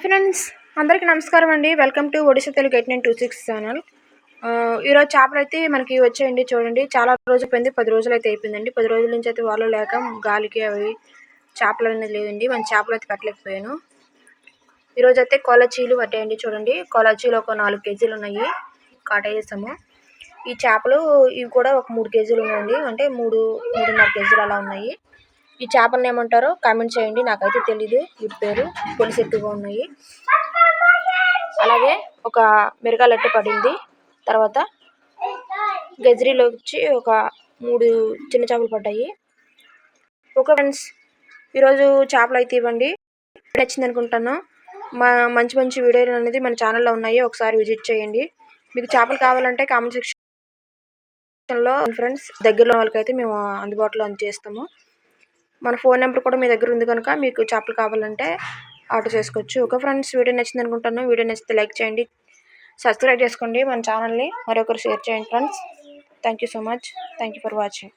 Friends అందరికీ నమస్కారం అండి. Welcome to Odisha Telugu 8926 channel. ఈరోజు చేపలు అయితే మనకి వచ్చేయండి. చూడండి, చాలా రోజులు పోయింది, 10 రోజులు అయితే అయిపోయిందండి. 10 రోజుల నుంచి అయితే వాళ్ళు లేక గాలికి అవి చేపలు అనేది లేదండి. మన చేపలు అయితే పెట్టలేకపోయాను. ఈరోజు అయితే కొలచీలు పట్టాయండి. చూడండి, కొలచీలు ఒక 4 కేజీలు ఉన్నాయి, కాటేసాము. ఈ చేపలు ఇవి కూడా ఒక 3 కేజీలు ఉన్నాయండి, అంటే 3.5 కేజీలు అలా ఉన్నాయి. ఈ చేపలను ఏమంటారో కామెంట్ చేయండి, నాకైతే తెలీదు వీటి పేరు. పులుసు ఎక్కువగా ఉన్నాయి. అలాగే ఒక మిరగాలట్టు పడింది. తర్వాత గజరీలో వచ్చి ఒక 3 చిన్న చేపలు పడ్డాయి. ఓకే ఫ్రెండ్స్, ఈరోజు చేపలు అయితే ఇవ్వండి. నచ్చింది అనుకుంటాను. మంచి మంచి వీడియోలు అనేది మన ఛానల్లో ఉన్నాయి, ఒకసారి విజిట్ చేయండి. మీకు చేపలు కావాలంటే కామెంట్ సెక్షన్లో ఫ్రెండ్స్ దగ్గరలో వాళ్ళకైతే మేము అందుబాటులో చేస్తాము. మన ఫోన్ నెంబర్ కూడా మీ దగ్గర ఉంది కనుక మీకు చేపలు కావాలంటే ఆర్డర్ చేసుకోవచ్చు. ఓకే ఫ్రెండ్స్, వీడియో నచ్చింది అనుకుంటాను. వీడియో నచ్చితే లైక్ చేయండి, సబ్స్క్రైబ్ చేసుకోండి మన ఛానల్ని, మరొకరు షేర్ చేయండి friends. Thank you so much. Thank you for watching.